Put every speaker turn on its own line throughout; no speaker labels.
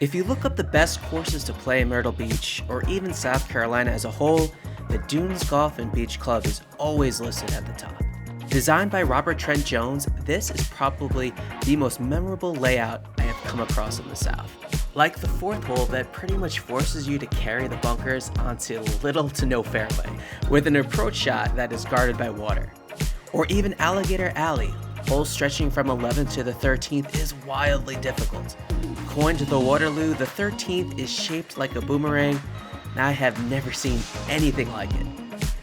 If you look up the best courses to play in Myrtle Beach, or even South Carolina as a whole, the Dunes Golf and Beach Club is always listed at the top. Designed by Robert Trent Jones, this is probably the most memorable layout I have come across in the South. Like the fourth hole that pretty much forces you to carry the bunkers onto little to no fairway, with an approach shot that is guarded by water. Or even Alligator Alley, holes stretching from 11th to the 13th is wildly difficult. Coined the Waterloo, the 13th is shaped like a boomerang, and I have never seen anything like it.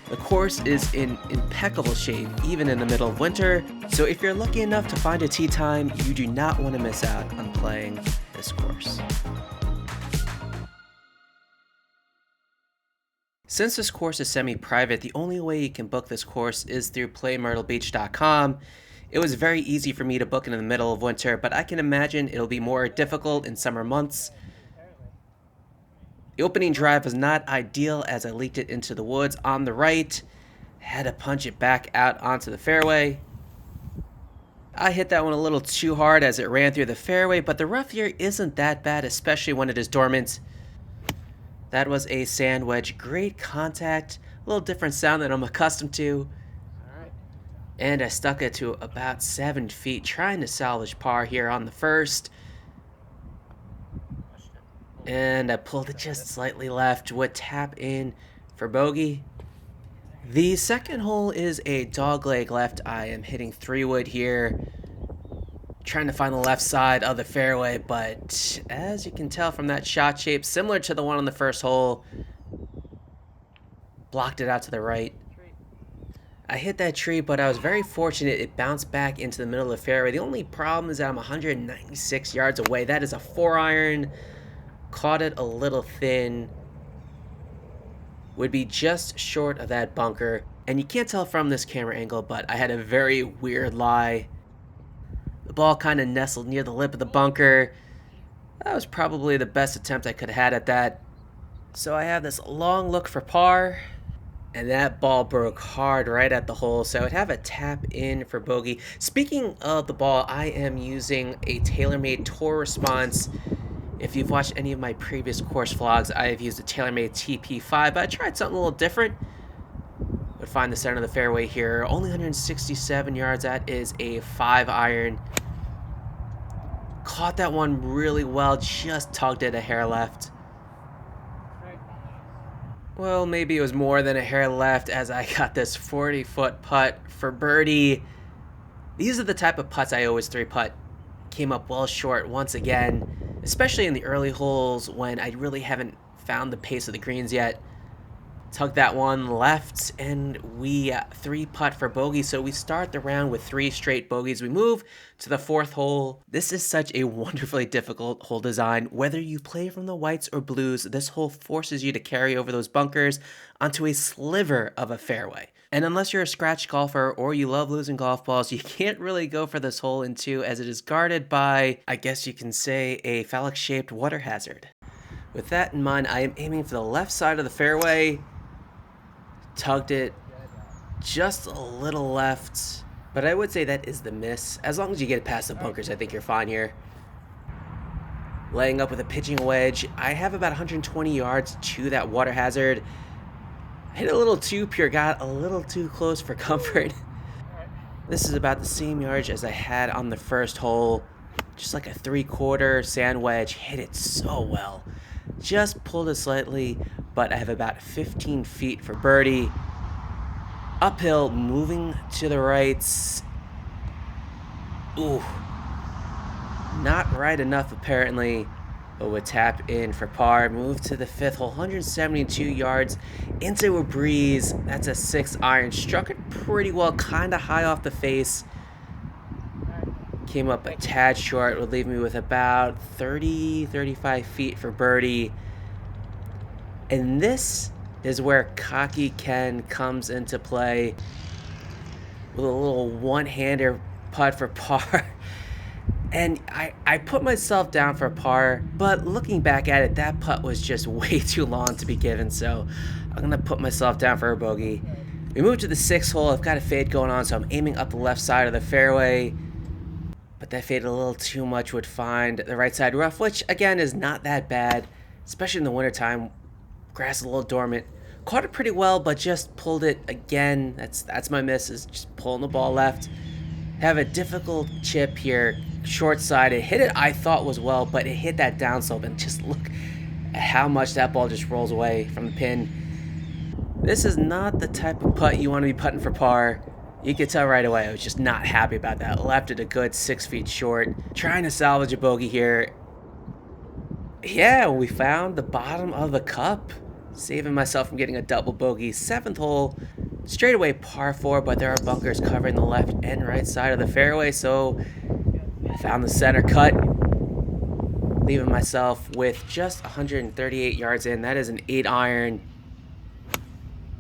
The course is in impeccable shape even in the middle of winter, so if you're lucky enough to find a tee time, you do not want to miss out on playing this course. Since this course is semi-private, the only way you can book this course is through playmyrtlebeach.com. It was very easy for me to book in the middle of winter, but I can imagine it'll be more difficult in summer months. The opening drive was not ideal as I leaked it into the woods on the right. Had to punch it back out onto the fairway. I hit that one a little too hard as it ran through the fairway, but the rough here isn't that bad, especially when it is dormant. That was a sand wedge, great contact, a little different sound than I'm accustomed to. And I stuck it to about 7 feet, trying to salvage par here on the first. And I pulled it just slightly left, would tap in for bogey. The second hole is a dogleg left. I am hitting 3-wood here, trying to find the left side of the fairway, but as you can tell from that shot shape, similar to the one on the first hole, blocked it out to the right. I hit that tree, but I was very fortunate it bounced back into the middle of the fairway. The only problem is that I'm 196 yards away. That is a 4-iron. Caught it a little thin. Would be just short of that bunker. And you can't tell from this camera angle, but I had a very weird lie. The ball kind of nestled near the lip of the bunker. That was probably the best attempt I could have had at that. So I have this long look for par. And that ball broke hard right at the hole, so I would have a tap in for bogey. Speaking of the ball, I am using a TaylorMade Tour Response. If you've watched any of my previous course vlogs, I have used a TaylorMade TP5, but I tried something a little different. Would find the center of the fairway here. Only 167 yards. That is a 5-iron. Caught that one really well, just tugged it a hair left. Well, maybe it was more than a hair left as I got this 40-foot putt for birdie. These are the type of putts I always 3-putt. Came up well short once again, especially in the early holes when I really haven't found the pace of the greens yet. Tugged that one left, and we 3-putt for bogey, so we start the round with 3 straight bogeys. We move to the 4th hole. This is such a wonderfully difficult hole design. Whether you play from the whites or blues, this hole forces you to carry over those bunkers onto a sliver of a fairway. And unless you're a scratch golfer or you love losing golf balls, you can't really go for this hole in 2 as it is guarded by, I guess you can say, a phallic-shaped water hazard. With that in mind, I am aiming for the left side of the fairway. Tugged it just a little left, but I would say that is the miss. As long as you get past the bunkers, I think you're fine here. Laying up with a pitching wedge. I have about 120 yards to that water hazard. Hit a little too pure, got a little too close for comfort. This is about the same yardage as I had on the first hole. Just like a 3/4 sand wedge. Hit it so well. Just pulled it slightly, but I have about 15 feet for birdie. Uphill, moving to the right. Ooh. Not right enough apparently, but would tap in for par. Move to the 5th hole, 172 yards into a breeze. That's a 6-iron. Struck it pretty well, kind of high off the face. Came up a tad short, would leave me with about 35 feet for birdie. And this is where Cocky Ken comes into play with a little one-hander putt for par. And I put myself down for par, but looking back at it, that putt was just way too long to be given, so I'm going to put myself down for a bogey. We move to the 6th hole. I've got a fade going on, so I'm aiming up the left side of the fairway. But that fade a little too much would find the right side rough, which again is not that bad, especially in the wintertime. Grass is a little dormant. Caught it pretty well, but just pulled it again. That's my miss, is just pulling the ball left. Have a difficult chip here, short side. It hit it, I thought was well, but it hit that downslope, and just look at how much that ball just rolls away from the pin. This is not the type of putt you want to be putting for par. You could tell right away I was just not happy about that. Left it a good 6 feet short. Trying to salvage a bogey here. Yeah, we found the bottom of the cup. Saving myself from getting a double bogey. 7th hole, straightaway par 4, but there are bunkers covering the left and right side of the fairway, so I found the center cut, leaving myself with just 138 yards in. That is an 8-iron.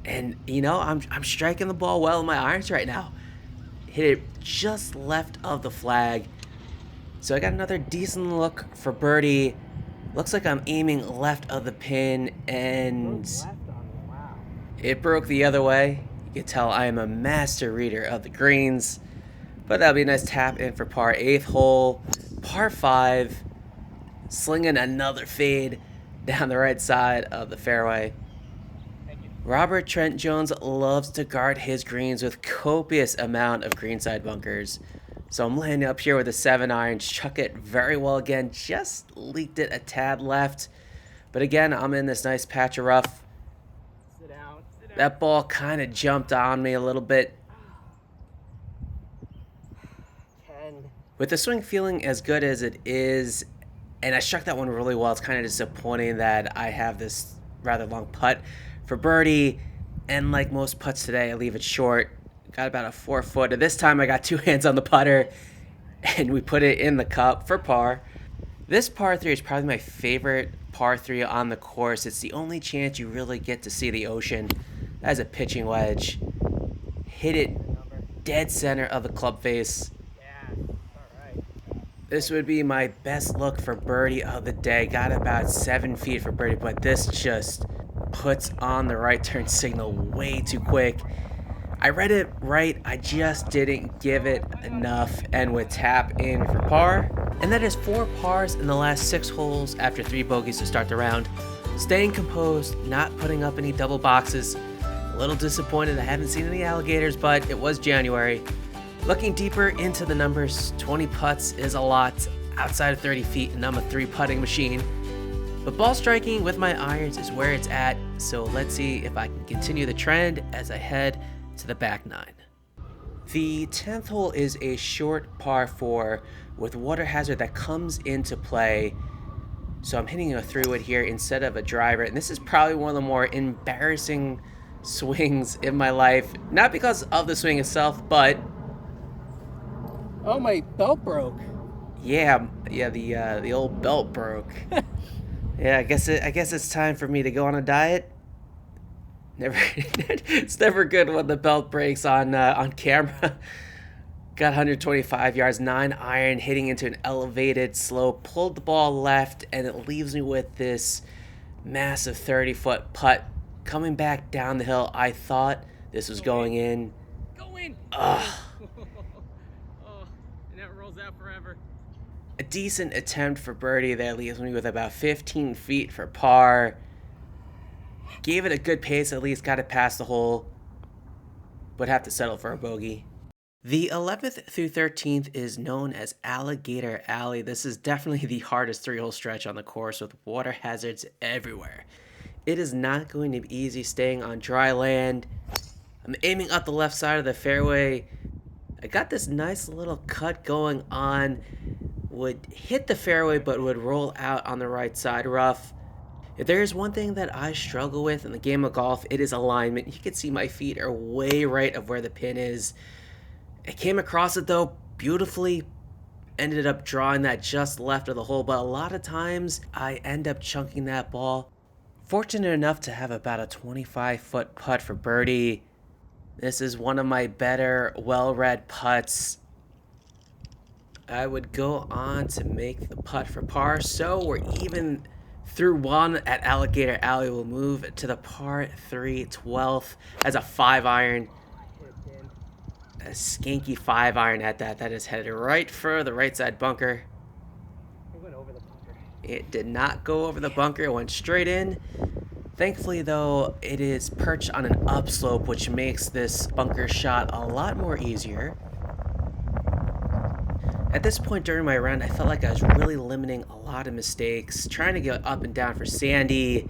And, you know, I'm striking the ball well in my irons right now. Hit it just left of the flag. So I got another decent look for birdie. Looks like I'm aiming left of the pin, and it broke the other way. You can tell I am a master reader of the greens. But that'll be a nice tap in for par. 8th hole, par 5. Slinging another fade down the right side of the fairway. Robert Trent Jones loves to guard his greens with copious amount of greenside bunkers. So I'm laying up here with a 7-iron, chuck it very well again, just leaked it a tad left. But again, I'm in this nice patch of rough.
Sit down.
That ball kind of jumped on me a little bit.
10.
With the swing feeling as good as it is, and I struck that one really well, it's kind of disappointing that I have this rather long putt for birdie, and like most putts today, I leave it short. Got about a 4-footer. This time I got 2 hands on the putter, and we put it in the cup for par. This par 3 is probably my favorite par 3 on the course. It's the only chance you really get to see the ocean. That is a pitching wedge. Hit it dead center of the club face. This would be my best look for birdie of the day. Got about 7 feet for birdie, but this just puts on the right turn signal way too quick. I read it right, I just didn't give it enough, and would tap in for par. And that is 4 pars in the last 6 holes after 3 bogeys to start the round. Staying composed, not putting up any double boxes. A little disappointed I haven't seen any alligators, but it was January. Looking deeper into the numbers, 20 putts is a lot outside of 30 feet, and I'm a 3 putting machine. But ball striking with my irons is where it's at, so let's see if I can continue the trend as I head to the back 9. The 10th hole is a short par 4 with water hazard that comes into play. So I'm hitting a 3-wood here instead of a driver, and this is probably one of the more embarrassing swings in my life. Not because of the swing itself, but
Oh, my belt broke.
yeah, the old belt broke. Yeah, I guess it's time for me to go on a diet. It's never good when the belt breaks on camera. Got 125 yards, 9-iron, hitting into an elevated slope. Pulled the ball left, and it leaves me with this massive 30-foot putt coming back down the hill. I thought this was going in.
Go in.
Ugh.
Oh, and that rolls out forever.
A decent attempt for birdie there leaves me with about 15 feet for par. Gave it a good pace, at least got it past the hole. Would have to settle for a bogey. The 11th through 13th is known as Alligator Alley. This is definitely the hardest 3-hole stretch on the course with water hazards everywhere. It is not going to be easy staying on dry land. I'm aiming up the left side of the fairway. I got this nice little cut going on. Would hit the fairway but would roll out on the right side rough. If there is one thing that I struggle with in the game of golf, it is alignment. You can see my feet are way right of where the pin is. I came across it though beautifully. Ended up drawing that just left of the hole, but a lot of times I end up chunking that ball. Fortunate enough to have about a 25-foot putt for birdie. This is one of my better, well-read putts. I would go on to make the putt for par, so we're even Through one at Alligator Alley, we'll move to the par 3 12th as a 5 iron. A skanky 5 iron at that. That is headed right for the right side bunker.
It went over the bunker.
It did not go over the bunker, it went straight in. Thankfully, though, it is perched on an upslope, which makes this bunker shot a lot more easier. At this point during my round, I felt like I was really limiting a lot of mistakes, trying to get up and down for Sandy.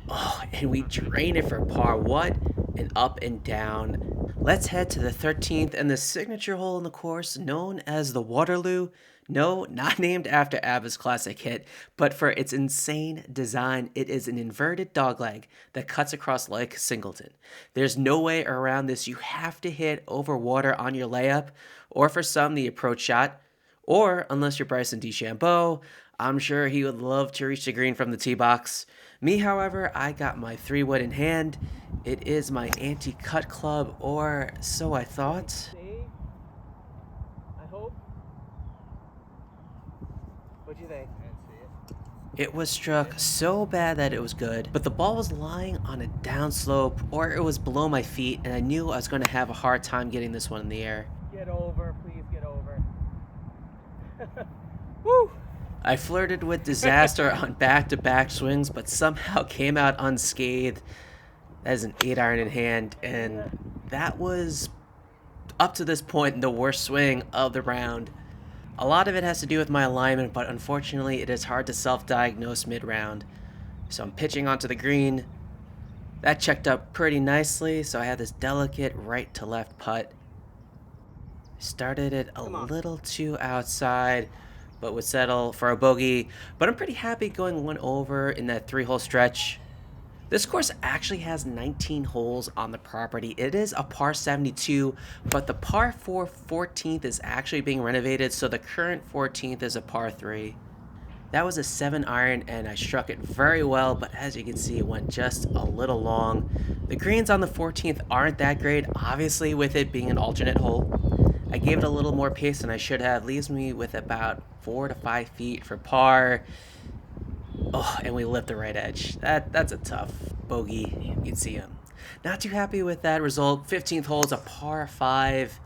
Oh, and we drain it for par. What an up and down. Let's head to the 13th and the signature hole in the course known as the Waterloo. No, not named after ABBA's classic hit, but for its insane design. It is an inverted dogleg that cuts across Lake Singleton. There's no way around this. You have to hit over water on your layup, or for some, the approach shot, or unless you're Bryson DeChambeau, I'm sure he would love to reach the green from the tee box. Me, however, I got my 3-wood in hand. It is my anti-cut club, or so I thought.
Save. I hope. What'd you think? I didn't see it.
It was struck so bad that it was good, but the ball was lying on a downslope, or it was below my feet, and I knew I was going to have a hard time getting this one in the air.
Get over, please get over. Woo!
I flirted with disaster on back-to-back swings, but somehow came out unscathed. That is an 8-iron in hand, and that was, up to this point, the worst swing of the round. A lot of it has to do with my alignment, but unfortunately it is hard to self-diagnose mid-round. So I'm pitching onto the green. That checked up pretty nicely, so I had this delicate right-to-left putt. Started it a little too outside, but would settle for a bogey. But I'm pretty happy going 1 over in that 3-hole stretch. This course actually has 19 holes on the property. It is a par 72, but the par 4 14th is actually being renovated, so the current 14th is a par 3. That was a 7-iron, and I struck it very well, but as you can see, it went just a little long. The greens on the 14th aren't that great, obviously with it being an alternate hole. I gave it a little more pace than I should have, leaves me with about 4 to 5 feet for par. Oh, and we lift the right edge. That's a tough bogey. You can see him. Not too happy with that result. 15th hole is a par 5.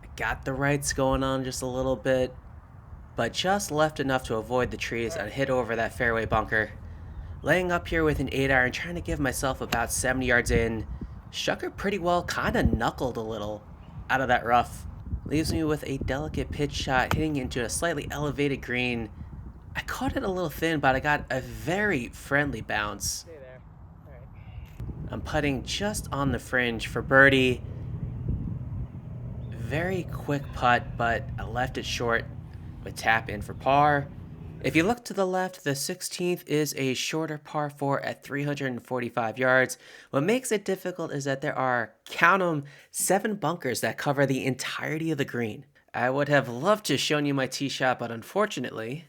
I got the rights going on just a little bit, but just left enough to avoid the trees and hit over that fairway bunker. Laying up here with an 8-iron, trying to give myself about 70 yards in. Struck it pretty well, kind of knuckled a little out of that rough. Leaves me with a delicate pitch shot hitting into a slightly elevated green. I caught it a little thin, but I got a very friendly bounce.
Stay there. All right.
I'm putting just on the fringe for birdie. Very quick putt, but I left it short with tap in for par. If you look to the left, the 16th is a shorter par 4 at 345 yards. What makes it difficult is that there are, count 'em, 7 bunkers that cover the entirety of the green. I would have loved to have shown you my tee shot, but unfortunately...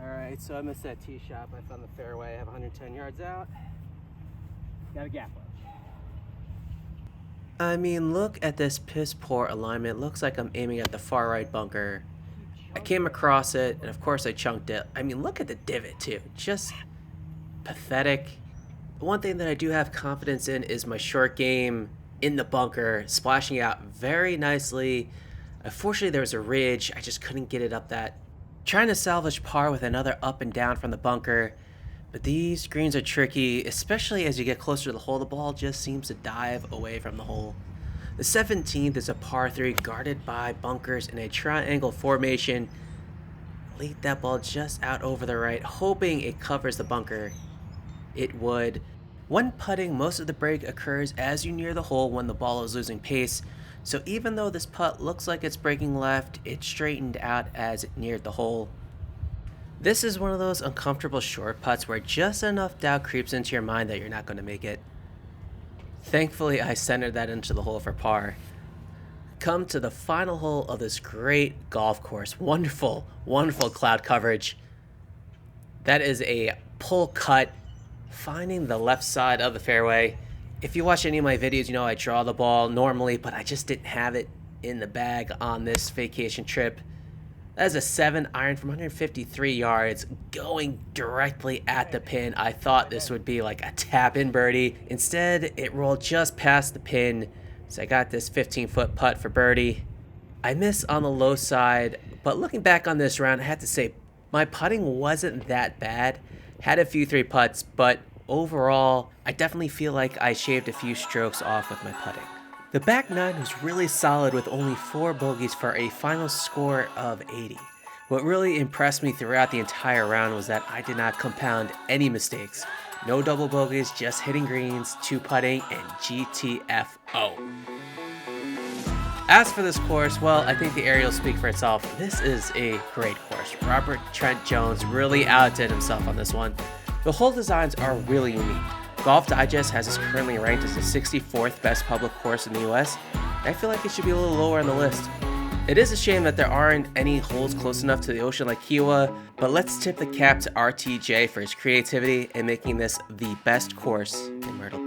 Alright, so I missed that tee shot, but I found the fairway. I have 110 yards out. Got a gap wedge.
I mean, look at this piss poor alignment. Looks like I'm aiming at the far right bunker. I came across it, and of course I chunked it. I mean, look at the divot too. Just pathetic. One thing that I do have confidence in is my short game in the bunker, splashing out very nicely. Unfortunately, there was a ridge. I just couldn't get it up that. Trying to salvage par with another up and down from the bunker. But these greens are tricky, especially as you get closer to the hole. The ball just seems to dive away from the hole. The 17th is a par 3 guarded by bunkers in a triangle formation. Lead that ball just out over the right, hoping it covers the bunker. It would. When putting, most of the break occurs as you near the hole when the ball is losing pace. So even though this putt looks like it's breaking left, it straightened out as it neared the hole. This is one of those uncomfortable short putts where just enough doubt creeps into your mind that you're not going to make it. Thankfully, I centered that into the hole for par. Come to the final hole of this great golf course. Wonderful, wonderful cloud coverage. That is a pull cut, finding the left side of the fairway. If you watch any of my videos, you know I draw the ball normally, but I just didn't have it in the bag on this vacation trip. That is a 7 iron from 153 yards, going directly at the pin. I thought this would be like a tap-in birdie. Instead, it rolled just past the pin, so I got this 15-foot putt for birdie. I missed on the low side, but looking back on this round, I have to say my putting wasn't that bad. Had a few 3 putts, but overall, I definitely feel like I shaved a few strokes off with my putting. The back 9 was really solid with only 4 bogeys for a final score of 80. What really impressed me throughout the entire round was that I did not compound any mistakes. No double bogeys, just hitting greens, 2 putting, and GTFO. As for this course, well, I think the area will speak for itself. This is a great course. Robert Trent Jones really outdid himself on this one. The hole designs are really unique. Golf Digest has this currently ranked as the 64th best public course in the US. I feel like it should be a little lower on the list. It is a shame that there aren't any holes close enough to the ocean like Kiowa, but let's tip the cap to RTJ for his creativity in making this the best course in Myrtle Beach.